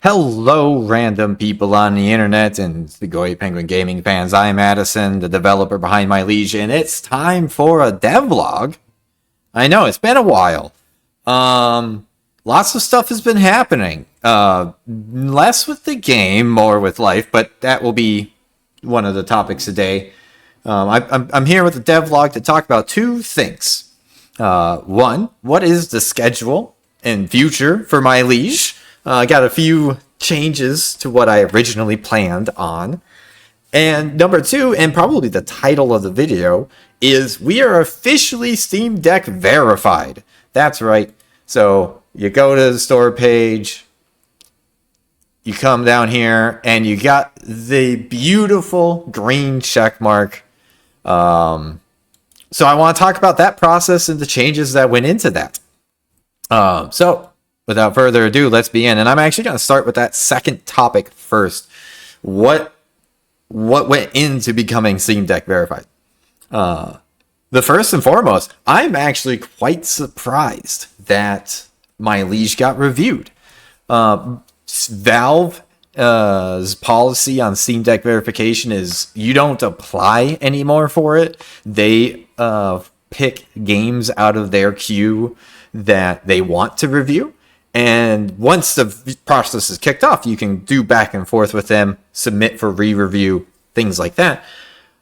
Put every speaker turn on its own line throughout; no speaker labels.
Hello, random people on the internet and the Goy Penguin Gaming fans. I'm Addison, the developer behind My Liege, and it's time for a devlog. I know, it's been a while. Lots of stuff has been happening. Less with the game, more with life, but that will be one of the topics today. I'm here with the devlog to talk about two things. One, what is the schedule and future for My Liege? I got a few changes to what I originally planned on. And number two, and probably the title of the video, is we are officially Steam Deck verified. That's right. So you go to the store page, you come down here, and you got the beautiful green check mark. So I want to talk about that process and the changes that went into that. So without further ado, let's begin. And I'm actually going to start with that second topic first. What went into becoming Steam Deck verified? The first and foremost, I'm actually quite surprised that My Liege got reviewed. Valve's policy on Steam Deck verification is you don't apply anymore for it. They pick games out of their queue that they want to review. And once the process is kicked off, you can do back and forth with them, submit for re-review, things like that.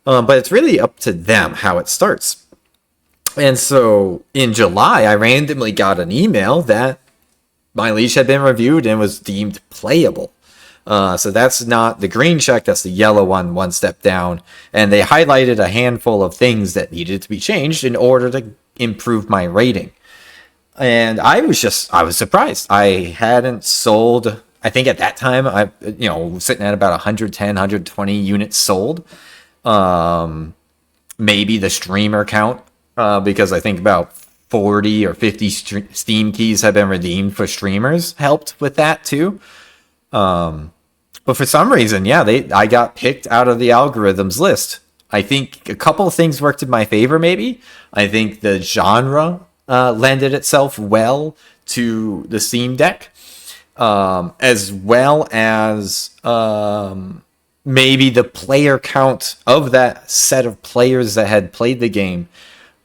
But it's really up to them how it starts. And so in July, I randomly got an email that My Liege had been reviewed and was deemed playable. So that's not the green check, that's the yellow one step down. And they highlighted a handful of things that needed to be changed in order to improve my rating. And I was surprised. I hadn't sold, I think at that time, sitting at about 110, 120 units sold. Maybe the streamer count, because I think about 40 or 50 Steam keys have been redeemed for streamers helped with that too. But for some reason, I got picked out of the algorithms list. I think a couple of things worked in my favor, maybe. I think the genre lended itself well to the Steam Deck, as well as maybe the player count of that set of players that had played the game.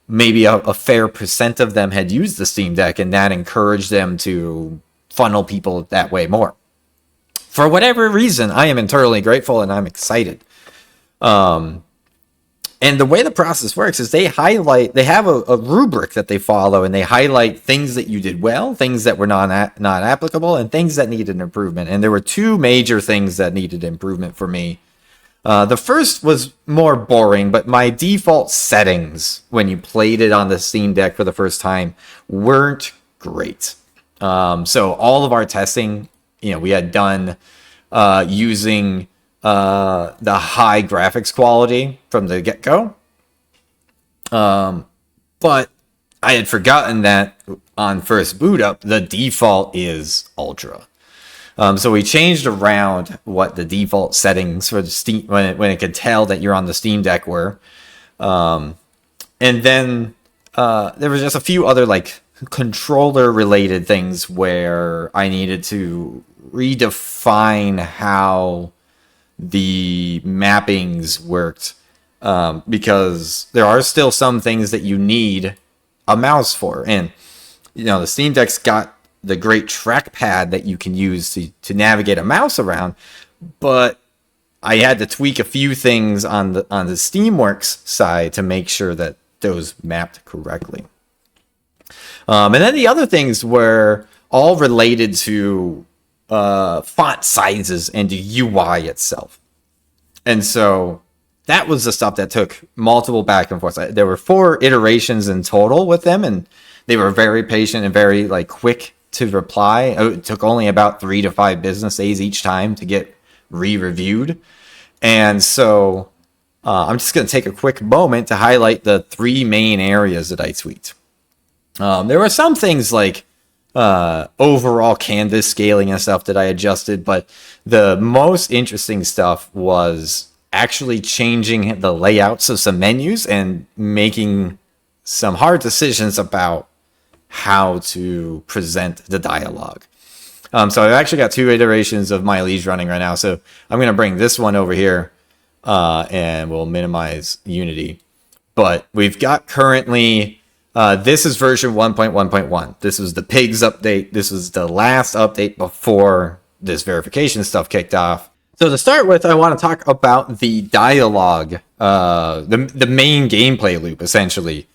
Maybe a fair percent of them had used the Steam Deck, and that encouraged them to funnel people that way more. For whatever reason, I am eternally grateful and I'm excited. And the way the process works is they have a rubric that they follow, and they highlight things that you did well, things that were not applicable, and things that needed improvement. And there were two major things that needed improvement for me. The first was more boring, but my default settings when you played it on the Steam Deck for the first time weren't great. So all of our testing, we had done using the high graphics quality from the get-go. But I had forgotten that on first boot up, the default is ultra. So we changed around what the default settings for the Steam when it could tell that you're on the Steam Deck were. And then there was just a few other controller related things where I needed to redefine how the mappings worked, because there are still some things that you need a mouse for. And the Steam Deck's got the great trackpad that you can use to navigate a mouse around, but I had to tweak a few things on the Steamworks side to make sure that those mapped correctly. And then the other things were all related to font sizes and the UI itself. And so that was the stuff that took multiple back and forth. There were 4 iterations in total with them, and they were very patient and very quick to reply. It took only about 3 to 5 business days each time to get re-reviewed. And so I'm just going to take a quick moment to highlight the 3 main areas that I tweaked. There were some things like overall canvas scaling and stuff that I adjusted, but the most interesting stuff was actually changing the layouts of some menus and making some hard decisions about how to present the dialogue. So I've actually got 2 iterations of My Liege running right now. So I'm going to bring this one over here, and we'll minimize Unity. But we've got currently, this is version 1.1.1. This was the pigs update. This was the last update before this verification stuff kicked off. So to start with, I want to talk about the dialogue, the main gameplay loop, essentially.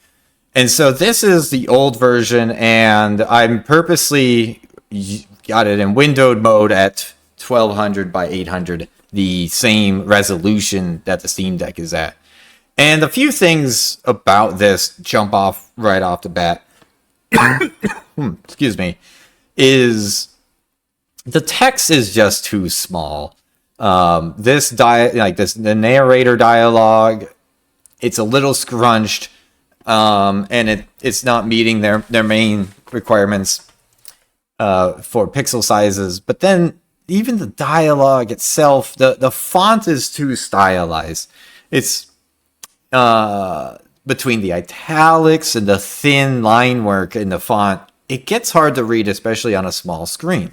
And so this is the old version, and I'm purposely got it in windowed mode at 1200 by 800, the same resolution that the Steam Deck is at. And a few things about this jump off right off the bat. Excuse me. Is the text is just too small. The narrator dialogue, it's a little scrunched, and it's not meeting their main requirements for pixel sizes. But then even the dialogue itself, the font is too stylized. It's between the italics and the thin line work in the font, it gets hard to read, especially on a small screen.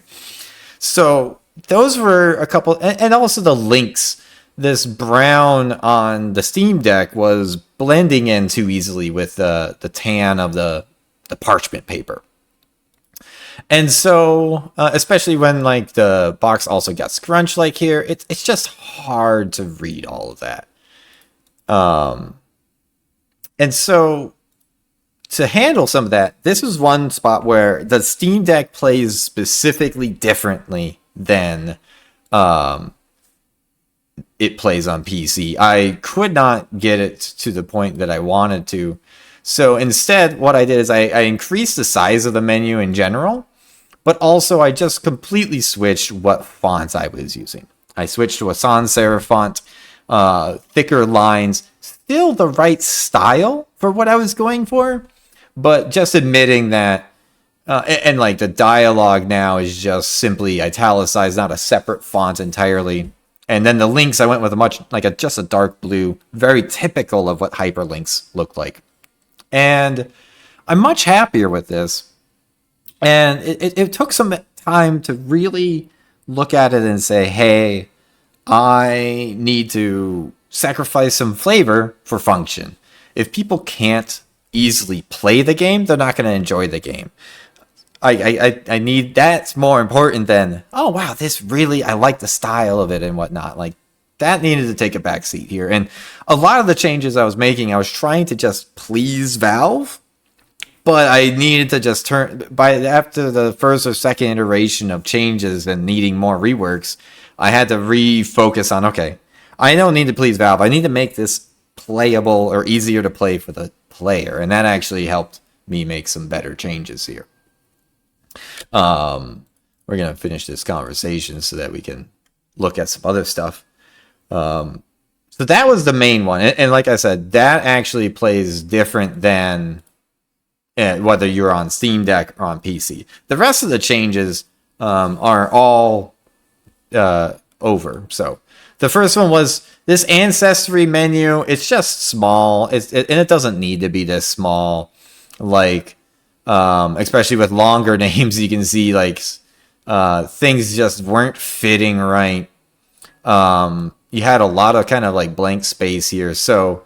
So those were a couple, and also the links. This brown on the Steam Deck was blending in too easily with the tan of the parchment paper. And so, especially when like the box also got scrunched like here, it's just hard to read all of that. And so to handle some of that, this is one spot where the Steam Deck plays specifically differently than it plays on PC. I could not get it to the point that I wanted to. So instead, what I did is I increased the size of the menu in general, but also I just completely switched what fonts I was using. I switched to a sans serif font, thicker lines, still the right style for what I was going for, but just admitting that, and like the dialogue now is just simply italicized, not a separate font entirely. And then the links, I went with just a dark blue, very typical of what hyperlinks look like. And I'm much happier with this. And it took some time to really look at it and say, hey, I need to sacrifice some flavor for function. If people can't easily play the game, they're not going to enjoy the game. I need, that's more important than, oh wow, I like the style of it and whatnot. Like that needed to take a back seat here. And a lot of the changes I was making, I was trying to just please Valve, but I needed to just after the first or second iteration of changes and needing more reworks, I had to refocus on, okay, I don't need to please Valve. I need to make this playable or easier to play for the player. And that actually helped me make some better changes here. We're going to finish this conversation so that we can look at some other stuff. So that was the main one. And like I said, that actually plays different than whether you're on Steam Deck or on PC. The rest of the changes are all over. So the first one was this ancestry menu. It's just small. And it doesn't need to be this small. Like, especially with longer names, you can see like things just weren't fitting right. You had a lot of kind of like blank space here. So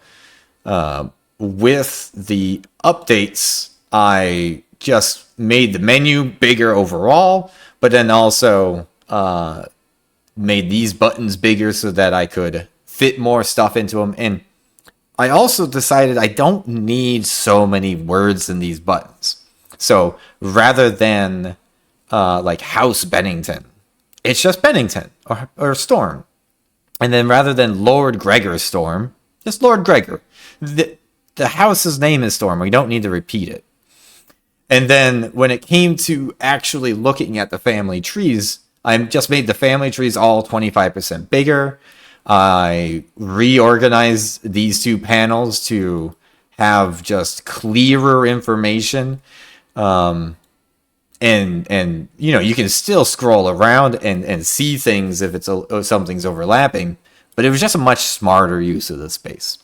with the updates, I just made the menu bigger overall, but then also made these buttons bigger so that I could fit more stuff into them. And I also decided I don't need so many words in these buttons. So rather than like House Bennington, it's just Bennington or Storm. And then rather than Lord Gregor Storm, just Lord Gregor. The house's name is Storm. We don't need to repeat it. And then when it came to actually looking at the family trees, I just made the family trees all 25% bigger. I reorganized these two panels to have just clearer information. And you know, you can still scroll around and see things if something's overlapping, but it was just a much smarter use of the space.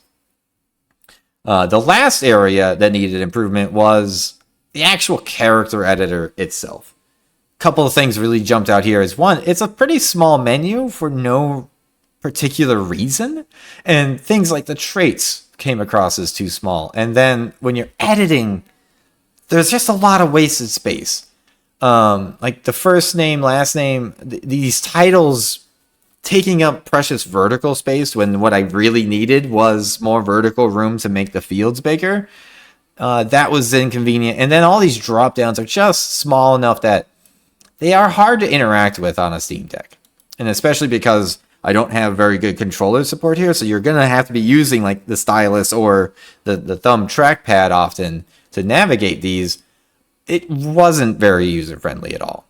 The last area that needed improvement was the actual character editor itself. couple of things really jumped out here is one, it's a pretty small menu for no particular reason, and things like the traits came across as too small. And then when you're editing, there's just a lot of wasted space. Like the first name, last name, these titles taking up precious vertical space when what I really needed was more vertical room to make the fields bigger. That was inconvenient. And then all these drop downs are just small enough that they are hard to interact with on a Steam Deck. And especially because I don't have very good controller support here, so you're going to have to be using like the stylus or the thumb trackpad often to navigate these. It wasn't very user-friendly at all.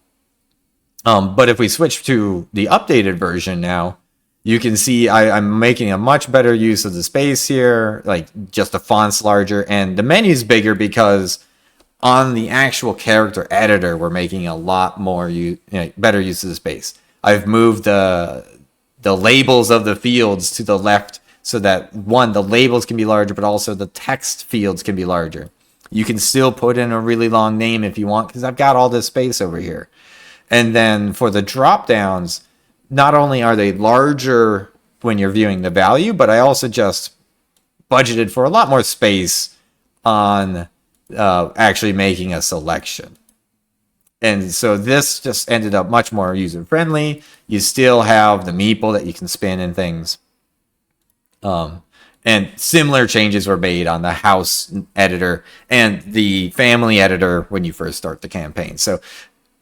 But if we switch to the updated version now, you can see I'm making a much better use of the space here, like just the font's larger, and the menu's bigger because on the actual character editor, we're making a lot more better use of the space. I've moved the labels of the fields to the left so that, one, the labels can be larger, but also the text fields can be larger. You can still put in a really long name if you want, because I've got all this space over here. And then for the drop downs, not only are they larger when you're viewing the value, but I also just budgeted for a lot more space on actually making a selection. And so this just ended up much more user-friendly. You still have the meeple that you can spin and things. And similar changes were made on the house editor and the family editor when you first start the campaign. So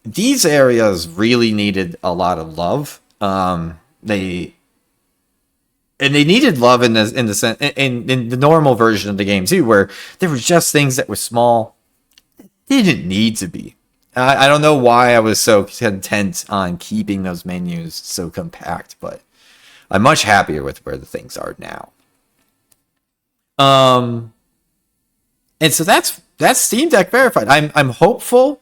these areas really needed a lot of love. They needed love in the normal version of the game too, where there were just things that were small. They didn't need to be. I don't know why I was so content on keeping those menus so compact, but I'm much happier with where the things are now. And so that's Steam Deck verified. I'm hopeful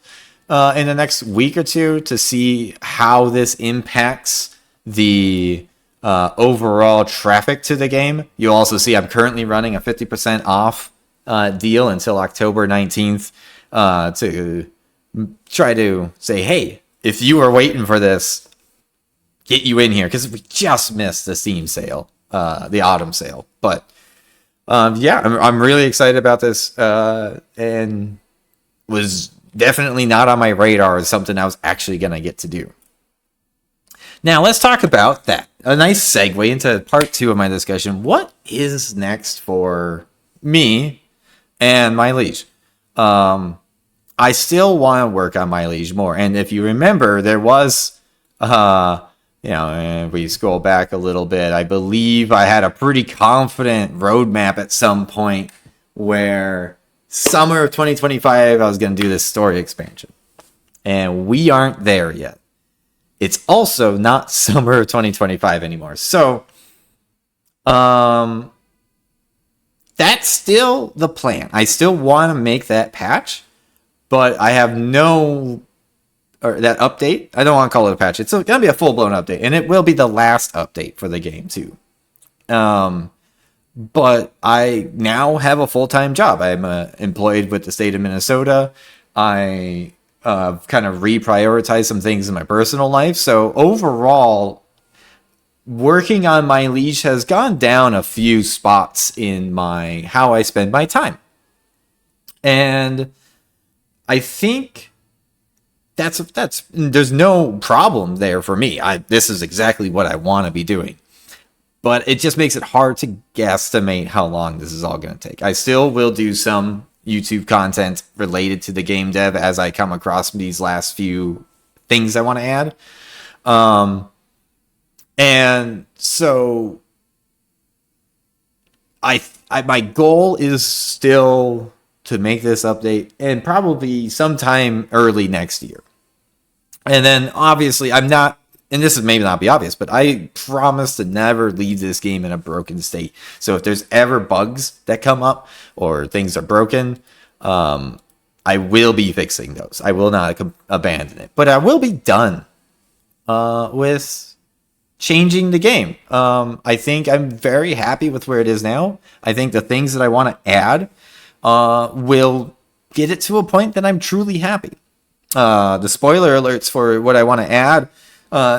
in the next week or two to see how this impacts the overall traffic to the game. You'll also see I'm currently running a 50% off deal until October 19th to try to say, hey, if you are waiting for this, get you in here, because we just missed the Steam sale, the autumn sale. But yeah, I'm really excited about this, and was definitely not on my radar as something I was actually going to get to do. Now, let's talk about that. A nice segue into part 2 of my discussion. What is next for me and My Liege? I still want to work on My Liege more. And if you remember, there was, if we scroll back a little bit, I believe I had a pretty confident roadmap at some point where summer of 2025, I was going to do this story expansion. And we aren't there yet. It's also not summer of 2025 anymore. So, that's still the plan. I still want to make that patch. But I have that update. I don't want to call it a patch. It's going to be a full-blown update. And it will be the last update for the game, too. But I now have a full-time job. I'm employed with the state of Minnesota. I kind of reprioritized some things in my personal life. So overall, working on My Liege has gone down a few spots in how I spend my time. And I think there's no problem there for me. This is exactly what I want to be doing. But it just makes it hard to guesstimate how long this is all going to take. I still will do some YouTube content related to the game dev as I come across these last few things I want to add. And so my goal is still to make this update, and probably sometime early next year. And then obviously I'm not, and this is maybe not be obvious, but I promise to never leave this game in a broken state. So if there's ever bugs that come up or things are broken, I will be fixing those. I will not abandon it, but I will be done with changing the game. I think I'm very happy with where it is now. I think the things that I want to add will get it to a point that I'm truly happy. the spoiler alerts for what I want to add.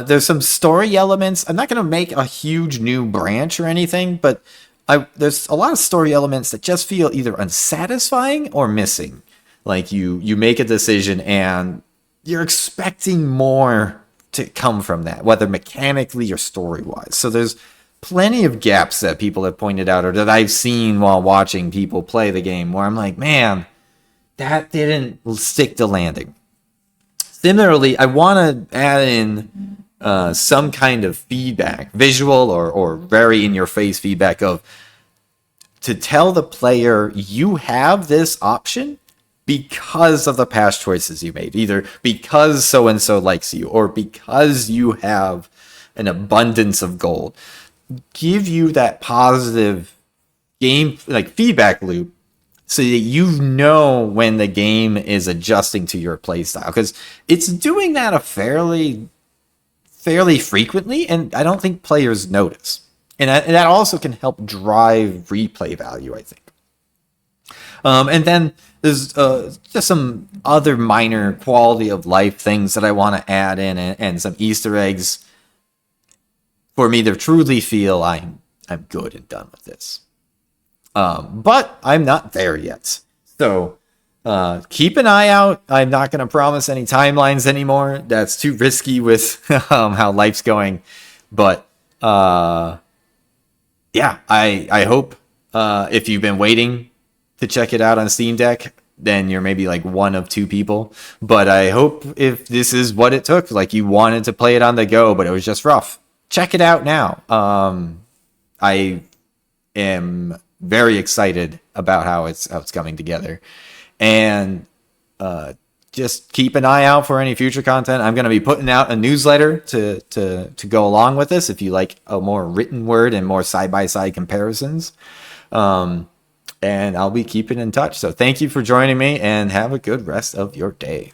There's some story elements. I'm not going to make a huge new branch or anything, but there's a lot of story elements that just feel either unsatisfying or missing. Like you make a decision and you're expecting more to come from that, whether mechanically or story wise. So there's plenty of gaps that people have pointed out or that I've seen while watching people play the game where I'm like, man, that didn't stick the landing. Similarly, I want to add in some kind of feedback, visual or very in your face feedback of to tell the player you have this option because of the past choices you made, either because so and so likes you or because you have an abundance of gold. Give you that positive game like feedback loop so that you know when the game is adjusting to your playstyle, because it's doing that a fairly frequently, and I don't think players notice. And that also can help drive replay value, I think. And then there's just some other minor quality of life things that I want to add in, and some Easter eggs for me to truly feel I'm good and done with this. But I'm not there yet. So keep an eye out. I'm not going to promise any timelines anymore. That's too risky with how life's going. But yeah, I hope if you've been waiting to check it out on Steam Deck, then you're maybe like one of two people. But I hope if this is what it took, like you wanted to play it on the go, but it was just rough, check it out now. I am very excited about how it's coming together, and just keep an eye out for any future content. I'm going to be putting out a newsletter to go along with this if you like a more written word and more side-by-side comparisons, and I'll be keeping in touch. So thank you for joining me, and have a good rest of your day.